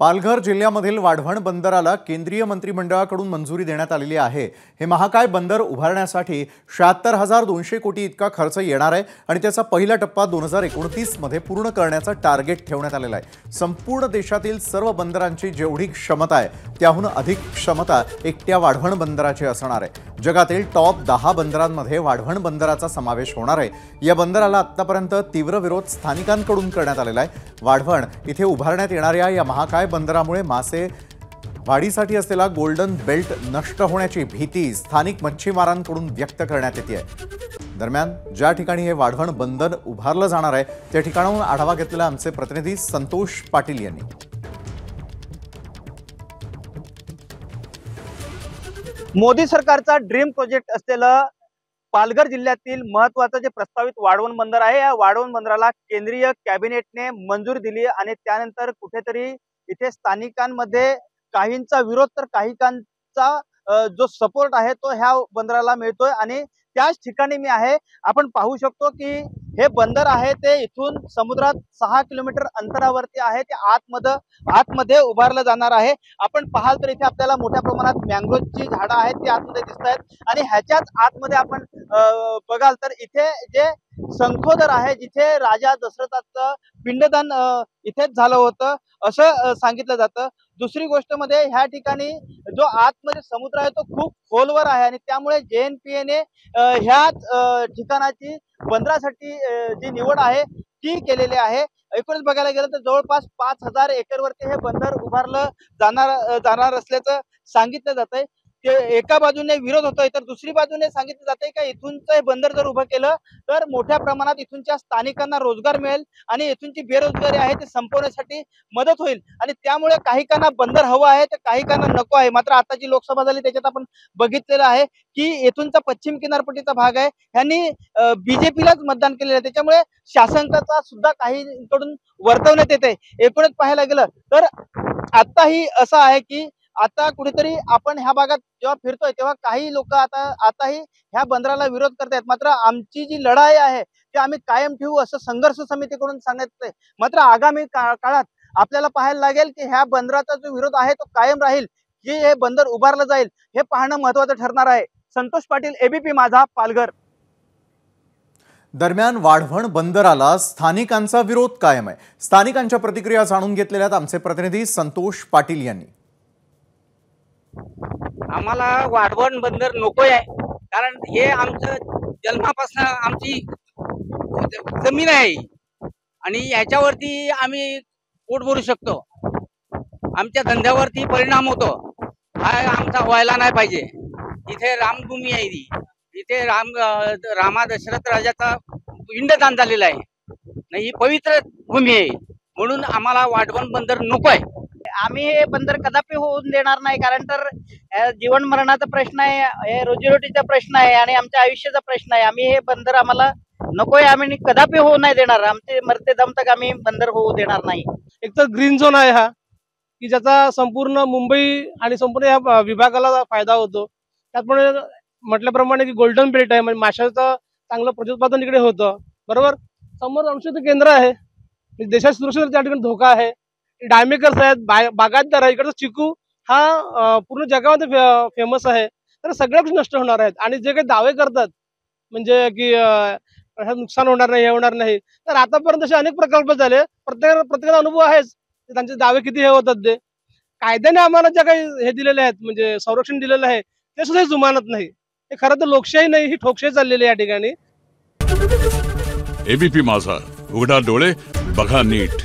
पालघर जिल्ह्यामधील वाढवण बंदराला केंद्रीय मंत्रिमंडळाकडून मंजुरी देण्यात आलेली आहे। हे महाकाय बंदर उभारण्यासाठी 76,200 कोटी इतका खर्च येणार आहे आणि त्याचा पहिला टप्पा 2029 मध्ये पूर्ण करण्याचा टार्गेट ठेवण्यात आलेला आहे। संपूर्ण देशातील सर्व बंदरांची जेवढी क्षमता आहे त्याहून अधिक क्षमता एकट्या वाढवण बंदराची असणार आहे। जगातील टॉप 10 बंदरांमध्ये वाढवण बंदराचा समावेश होणार आहे। या बंदराला आतापर्यंत तीव्र विरोध स्थानिकांकडून करण्यात आलेला आहे। वाढवण इथे उभारण्यात येणाऱ्या या महाकाय बंदरामुळे मासे वाढीसाठी असलेला गोल्डन बेल्ट नष्ट होण्याची भीती स्थानिक मच्छीमारांकडून व्यक्त करण्यात येते आहे। दरम्यान ज्या ठिकाणी हे वाढवण बंदर उभारलं जाणार आहे त्या ठिकाणाहून आढावा घेतलेला आमचे प्रतिनिधी संतोष पाटील यांनी। मोदी सरकारचा ड्रीम प्रोजेक्ट असलेलं पालघर जिल्ह्यातील महत्त्वाचं जे प्रस्तावित वाढवण बंदर आहे, या वाढवण बंदराला केंद्रीय कॅबिनेटने मंजुरी दिली आणि त्यानंतर कुठेतरी इथे स्थानिकांमध्ये काहींचा विरोध तर काहींचा जो सपोर्ट आहे तो ह्या बंदराला मिळतोय आणि त्याच ठिकाणी मी आहे। आपण पाहू शकतो की हे बंदर आहे ते इथून समुद्रात 6 किलोमीटर अंतरावरती आहे। ते आतमध्ये उभारलं जाणार आहे। आपण पाहाल तर इथे आपल्याला मोठ्या प्रमाणात मँग्रोवची झाडं आहेत ती आतमध्ये दिसत आहेत आणि ह्याच्याच आतमध्ये आपण बघाल तर इथे जे संखोदर आहे जिथे राजा दशरथाचं पिंडदान इथेच झालं होतं असं सांगितलं जातं। दुसरी गोष्ट मध्ये ह्या ठिकाणी जो आतमध्ये समुद्र आहे तो खूप खोलवर आहे आणि त्यामुळे JNPA ह्याच ठिकाणाची बंदरासाठी जी निवड आहे ती केलेली आहे। एकूणच बघायला गेलं तर जवळपास 5,000 एकरवरती हे बंदर उभारलं जाणार असल्याचं सांगितलं जातंय। ते एका बाजूने विरोध होतोय तर दुसरी बाजूने सांगितलं जातंय की इथूनचं हे बंदर जर उभं केलं तर मोठ्या प्रमाणात इथूनच्या स्थानिकांना रोजगार मिळेल आणि इथूनची बेरोजगारी आहे ते संपवण्यासाठी मदत होईल आणि त्यामुळे काहीकांना बंदर हवं आहे तर काहीकांना नको आहे। मात्र आता जी लोकसभा झाली त्याच्यात आपण बघितलेलं आहे की इथूनचा पश्चिम किनारपट्टीचा भाग आहे ह्यांनी BJPलाच मतदान केलेलं आहे, त्याच्यामुळे शासनाचा सुद्धा काहींकडून वर्तवण्यात येते। एकूणच पाहायला गेलं तर आताही असं आहे की आता कुठेतरी आपण ह्या भागात जेव्हा फिरतोय तेव्हा काही लोक आताही ह्या बंदराला विरोध करतायत। मात्र आमची जी लढाई आहे ती आम्ही कायम ठेवू असं संघर्ष समितीकडून सांगितलंय। मात्र आगामी काळात आपल्याला पाहायला लागेल की ह्या बंदराचा जो विरोध आहे तो कायम राहील की हे बंदर उभारलं जाईल हे पाहणं महत्त्वाचं ठरणार आहे। संतोष पाटील, ABP माझा, पालघर। दरम्यान वाढवण बंदराला स्थानिकांचा विरोध कायम आहे। स्थानिकांच्या प्रतिक्रिया जाणून घेतलेल्यात आमचे प्रतिनिधी संतोष पाटील यांनी। आम्हाला वाढवण बंदर नकोय आहे, कारण हे आमचं जन्मापासून आमची जमीन आहे आणि ह्याच्यावरती आम्ही पोट भरू शकतो। आमच्या धंद्यावरती परिणाम होतो, हा आमचा व्हायला नाही पाहिजे। इथे रामभूमी आहे, इथे रामा दशरथ राजाचा पिंडदान झालेला आहे, ही पवित्र भूमी आहे, म्हणून आम्हाला वाढवण बंदर नको आहे। आम्ही हे बंदर कदापि होऊन देणार नाही, कारण तर जीवन मरणाचा प्रश्न आहे, हे रोजीरोटीचा प्रश्न आहे आणि आमच्या आयुष्याचा प्रश्न आहे। आम्ही हे बंदर आम्हाला नकोय, आम्ही कदापि होऊ नाही देणार। आमचे मरते दम तक आम्ही बंदर होऊ देणार नाही। एक तर ग्रीन झोन आहे हा की ज्याचा संपूर्ण मुंबई आणि संपूर्ण या विभागाला फायदा होतो। त्यामुळे म्हटल्याप्रमाणे की गोल्डन बेल्ट आहे, म्हणजे माशाचं चांगलं प्रत्युत्पादन इकडे होतं, बरोबर। समोर औषध केंद्र आहे, देशाच्या सुरक्षेचा त्या ठिकाणी धोका आहे। डायमेकर्स आहेत, बागायतदार आहे, इकडचा चिकू हा पूर्ण जगामध्ये फेमस आहे। तर सगळ्या गोष्टी नष्ट होणार आहेत आणि जे काही दावे करतात म्हणजे की नुकसान होणार नाही, हे होणार नाही, तर आतापर्यंत असे अनेक प्रकल्प झाले, प्रत्येकाला अनुभव आहेच त्यांचे दावे किती हे होतात। ते कायद्याने आम्हाला ज्या काही हे दिलेले आहेत म्हणजे संरक्षण दिलेलं आहे ते सुद्धा जुमानत नाही। हे खरं तर लोकशाही नाही, ही ठोकशाही चाललेली आहे या ठिकाणी। ABP माझा, उघडा डोळे बघा नीट।